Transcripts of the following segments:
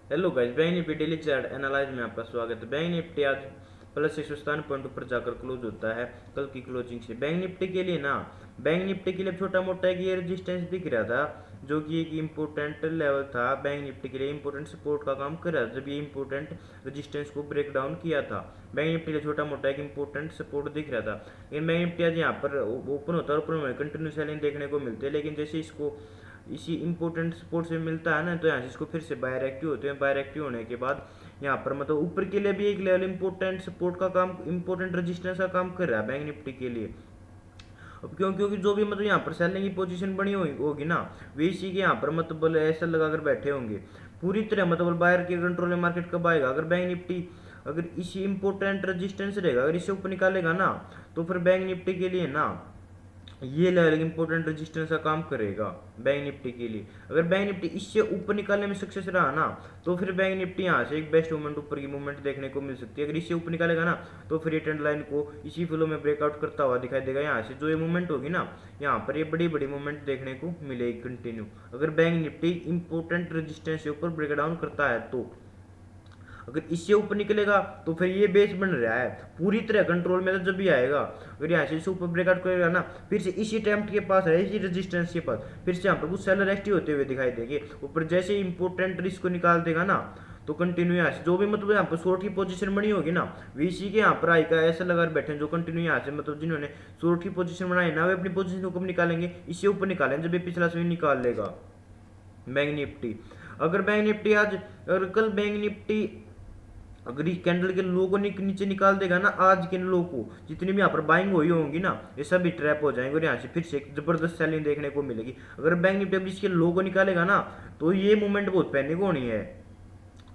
Hello guys, bank Nifty daily chart analyse में आपका स्वागत है। बैंक निफ्टी आज प्लस 197 पॉइंट ऊपर जाकर क्लोज होता है कल की क्लोजिंग से। बैंक निफ्टी के लिए बैंक निफ्टी के लिए छोटा मोटा एक ये रेजिस्टेंस दिख रहा था, जो कि एक इम्पोर्टेंट लेवल था। बैंक निफ्टी के लिए इम्पोर्टेंट सपोर्ट का काम कर रहा था जब ये इम्पोर्टेंट रेजिस्टेंस को ब्रेक डाउन किया था। बैंक निफ्टी के लिए छोटा मोटा एक इम्पोर्टेंट सपोर्ट दिख रहा था, लेकिन बैंक निफ्टी आज यहाँ पर ओपन होता है, ऊपर में कंटिन्यू सेलिंग देखने को मिलती है। लेकिन जैसे इसको इसी इंपॉर्टेंट सपोर्ट से मिलता है ना, तो यहाँ से इसको फिर से बायर एक्टिव होते हैं। बायर एक्टिव होने के बाद यहाँ पर मतलब ऊपर के लिए भी एक लेवल इंपॉर्टेंट सपोर्ट का काम, इंपॉर्टेंट रेजिस्टेंस का काम कर रहा है बैंक निफ्टी के लिए। अब क्योंकि जो भी मतलब यहाँ पर सेलिंग की पोजीशन बनी होगी ना, वे इसी के यहाँ पर मतलब ऐसा लगा कर बैठे होंगे पूरी तरह। मतलब बायर के कंट्रोल में मार्केट कब आएगा? अगर बैंक निफ्टी अगर इसी इंपॉर्टेंट रेजिस्टेंस रहेगा, अगर इसे ऊपर निकालेगा ना, तो फिर बैंक निफ्टी के लिए ना ये लेवल इंपॉर्टेंट रेजिस्टेंस का काम करेगा बैंक निफ्टी के लिए। अगर बैंक निफ्टी इससे ऊपर निकालने में सक्सेस रहा ना, तो फिर बैंक निफ्टी यहाँ से एक बेस्ट मूवमेंट, ऊपर की मूवमेंट देखने को मिल सकती है। अगर इससे ऊपर निकालेगा ना, तो फिर ये ट्रेंड लाइन को इसी फ्लो में ब्रेकआउट करता हुआ दिखाई देगा। यहाँ से जो ये मूवमेंट होगी ना, यहाँ पर ये बड़ी बड़ी मूवमेंट देखने को मिलेगी कंटिन्यू, अगर बैंक निफ्टी इंपॉर्टेंट रेजिस्टेंस से ऊपर ब्रेकडाउन करता है तो। अगर इससे ऊपर निकलेगा तो फिर ये बेस बन रहा है पूरी तरह कंट्रोल में, तो जब भी आएगा। अगर यहाँ से ऊपर ब्रेकआउट करेगा ना, फिर से इसी अटेम्प्ट के पास है, इसी रेजिस्टेंस के पास फिर से यहाँ पर कुछ सेलर एक्टिव होते हुए दिखाई देंगे ऊपर। जैसे इंपॉर्टेंट रिस्क को निकाल देगा ना, तो कंटिन्यू यहाँ से जो भी मतलब यहाँ पर शॉर्ट की पोजीशन बनी होगी ना, वीसी के यहाँ पर आई का ऐसा लगा बैठे जो कंटिन्यू यहाँ से मतलब जिन्होंने शॉर्ट की पोजीशन बनाई ना, वे अपनी पोजीशन को कब निकालेंगे? इससे ऊपर निकालेंगे जब ये पिछला स्विंग निकाल लेगा बैंक निफ्टी। अगर बैंक निफ्टी आज, अगर कल बैंक निफ्टी अगर इस कैंडल के लो को नीचे निकाल देगा ना, आज के लो को जितनी भी यहाँ पर बाइंग हुई होंगी ना, ये सभी ट्रैप हो जाएंगे और यहाँ से फिर से एक जबरदस्त सेलिंग देखने को मिलेगी। अगर बैंक निफ्टी अभी इसके लो को निकालेगा ना, तो ये मूवमेंट बहुत पैनिक होनी है।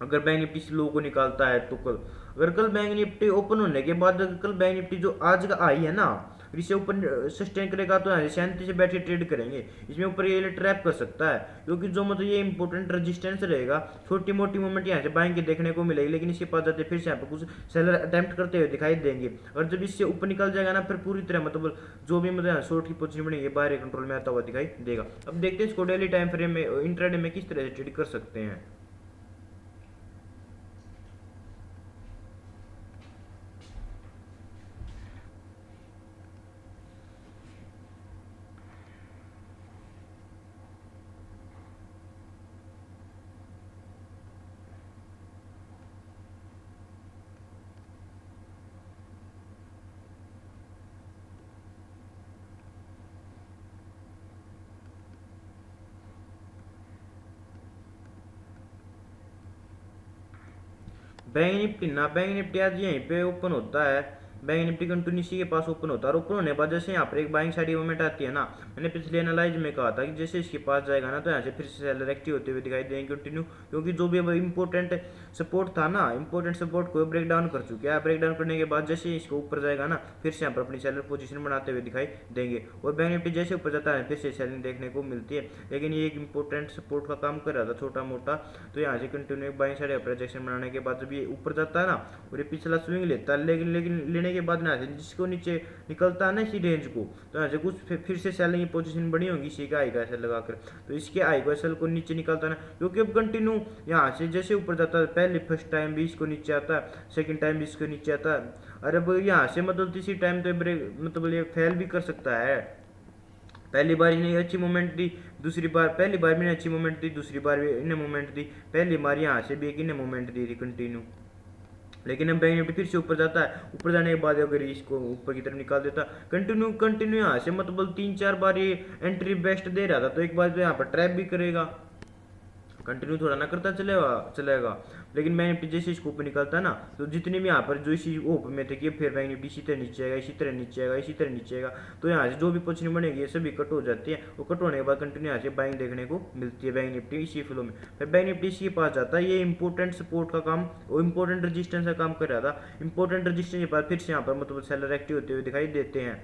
अगर बैंक निफ्टी इस लो को निकालता है तो कल, अगर कल बैंक निफ्टी ओपन होने के बाद अगर कल बैंक निफ्टी जो आज का आई है ना, इसे ऊपर सस्टेन करेगा, तो यहाँ शांति से बैठे ट्रेड करेंगे। इसमें ऊपर ये ट्रैप कर सकता है, क्योंकि जो मतलब ये इंपॉर्टेंट रेजिस्टेंस रहेगा, छोटी मोटी मूवमेंट यहाँ से बाइंग के देखने को मिलेगी, लेकिन इसके पास जाते फिर से यहाँ पर कुछ सेलर अटेम्प्ट करते हुए दिखाई देंगे। और जब इससे ऊपर निकल जाएगा ना, फिर पूरी तरह मतलब जो भी मतलब शॉर्ट की पोजीशन बनेगी बाहर कंट्रोल में आता हुआ दिखाई देगा। अब देखते हैं इसको डेली टाइम फ्रेम में, इंट्राडे में किस तरह से ट्रेड कर सकते हैं। बैंक निफ्टी आज यहीं पे ओपन होता है। बैंक निफ्टी कंटिन्यू इसी के पास ओपन होता है, और ओपन होने के बाद जैसे यहाँ पर एक बाइंग साइड मूवमेंट आती है ना, मैंने पिछले एनालाइज में कहा था कि जैसे इसके पास जाएगा ना, तो यहाँ से फिर से सेलर एक्टिव होते हुए दिखाई देंगे कंटिन्यू। क्योंकि जो भी अब इंपॉर्टेंट सपोर्ट था ना, इंपॉर्टेंट सपोर्ट को ब्रेक डाउन कर चुके हैं। ब्रेक डाउन करने के बाद जैसे इसको ऊपर जाएगा ना, फिर से यहाँ पर अपनी सेलर पोजीशन बनाते हुए दिखाई देंगे, और बैंक निफ्टी जैसे ऊपर जाता है फिर से सेलिंग देखने को मिलती है। लेकिन ये एक इंपॉर्टेंट सपोर्ट का काम कर रहा था छोटा मोटा, तो यहाँ से कंटिन्यू एक बाइंग साइड प्रोजेक्शन बनाने के बाद जब ये ऊपर जाता है ना, और ये पिछला स्विंग लेता है, लेकिन लेने के बाद ना जिसको नीचे निकलता है ना इसी रेंज को, तो यहाँ से कुछ फिर से सेलिंग की पोजीशन बनी होगी इसी का आई का ऐसा लगाकर, तो इसके आई को एसएल को नीचे निकलता है ना, क्योंकि अब कंटिन्यू यहाँ से जैसे ऊपर जाता है, पहले फर्स्ट टाइम भी इसको नीचे आता है, सेकंड टाइम भी इसको नीचे आता है, अरे अब यहाँ से मतलब तीसरी टाइम तो ब्रेक मतलब ये फेल भी कर सकता है। पहली बार इन्हें अच्छी मूवमेंट दी, दूसरी बार पहली बार भी इन्हें अच्छी मूवमेंट दी, दूसरी बार भी इन्हें मूवमेंट दी, पहली बार यहाँ से भी एक इन्हें मूवमेंट दी थी कंटिन्यू। लेकिन अब बैंक निफ्टी फिर से ऊपर जाता है, ऊपर जाने के बाद अगर इसको ऊपर की तरफ निकाल देता कंटिन्यू कंटिन्यू यहाँ से मतलब 3-4 बार ये एंट्री बेस्ट दे रहा था, तो एक बार तो यहाँ पर ट्रैप भी करेगा, कंटिन्यू थोड़ा ना करता चलेगा चलेगा। लेकिन बैंक निफ्टी जैसे इसको ऊपर निकलता है ना, तो जितने भी यहाँ पर जो इसी ओप में थे कि फिर बैंक निफ्टी इसी तरह नीचे आएगा, इसी तरह नीचे आएगा, इसी तरह नीचे आएगा, तो यहाँ से जो भी पोजीशन बनेगी ये सभी कट हो जाती है। वो कट होने के बाद कंटिन्यू यहाँ से बाइंग देखने को मिलती है बैंक निफ्टी इसी फ्लो में। फिर बैंक निफ्टी इसी के पास जाता है, ये इंपॉर्टेंट सपोर्ट का काम और इंपॉर्टेंट रजिस्टेंस का काम कर रहा था। इंपॉर्टेंट रजिस्टेंस के बाद फिर से यहाँ पर मतलब सेलर एक्टिव होते हुए दिखाई देते हैं,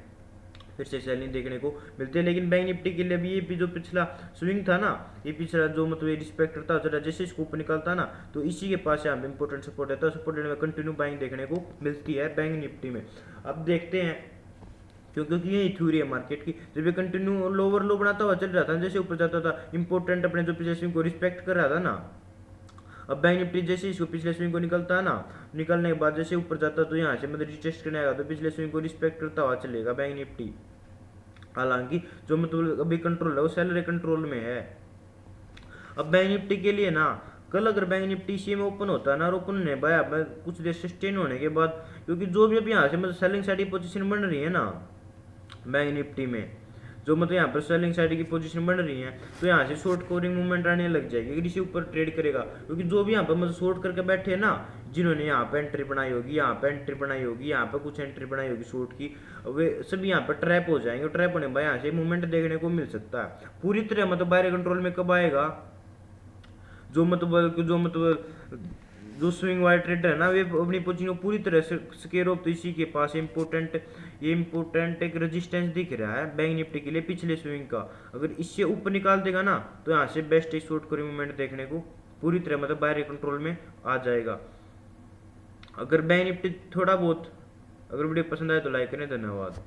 फिर से सेलिंग देखने को मिलती है। लेकिन बैंक निफ्टी के लिए भी ये भी जो पिछला स्विंग था ना, ये पिछला जो मतलब ये रिस्पेक्ट करता चला, जैसे इसको ऊपर निकलता ना, तो इसी के पास यहाँ पे इंपॉर्टेंट सपोर्ट रहता है, सपोर्ट में कंटिन्यू बाइंग देखने को मिलती है बैंक निफ्टी में। अब देखते हैं, क्योंकि यही थ्योरी है मार्केट की, जब ये कंटिन्यू लोअर लो बनाता हुआ चल रहा था, जैसे ऊपर जाता था इंपॉर्टेंट अपने जो पिछले स्विंग को रिस्पेक्ट कर रहा था ना, अब बैंक निफ्टी जैसे इसको पिछले स्विंग को निकलता है ना, निकलने के बाद जैसे ऊपर जाता है तो यहाँ से मतलब रिटेस्ट करने आएगा तो पिछले स्विंग को रिस्पेक्ट करता हुआ चलेगा बैंक निफ्टी। हालांकि जो मतलब अभी कंट्रोल है वो सैलरी कंट्रोल में है। अब बैंक निफ्टी के लिए ना कल अगर बैंक निफ्टी सी में ओपन होता है ना और ओपन होने भाई कुछ देर सस्टेन होने के बाद, क्योंकि जो भी अभी यहाँ से मतलब सेलिंग साइड की पोजीशन बन रही है ना बैंक निफ्टी में, जो मतलब यहाँ पर सेलिंग साइड की पोजीशन बन रही है तो यहाँ से शॉर्ट कवरिंग मूवमेंट आने लग जाएगी अगर इसी ऊपर ट्रेड करेगा। क्योंकि जो भी यहाँ पर मतलब शॉर्ट करके बैठे हैं ना, जिन्होंने यहाँ पे एंट्री बनाई होगी, यहाँ पे एंट्री बनाई होगी, यहाँ पे कुछ एंट्री बनाई होगी शॉर्ट की, वे सभी यहाँ पर ट्रैप हो जाएंगे। ट्रैप होने पर यहाँ से मूवमेंट देखने को मिल सकता है। पूरी तरह मतलब बाहर कंट्रोल में कब आएगा, जो स्विंग वाइड ट्रेडर है ना वे अपनी पोजीशन को पूरी तरह से स्केयर ऑफ, तो इसी के पास इम्पोर्टेंट एक रेजिस्टेंस दिख रहा है बैंक निफ्टी के लिए पिछले स्विंग का। अगर इससे ऊपर निकाल देगा ना तो यहाँ से बेस्ट शॉर्ट कवरिंग मूवमेंट देखने को पूरी तरह मतलब बाहरी कंट्रोल में आ जाएगा। अगर बैंक निफ्टी थोड़ा बहुत, अगर वीडियो पसंद आए तो लाइक करें। धन्यवाद।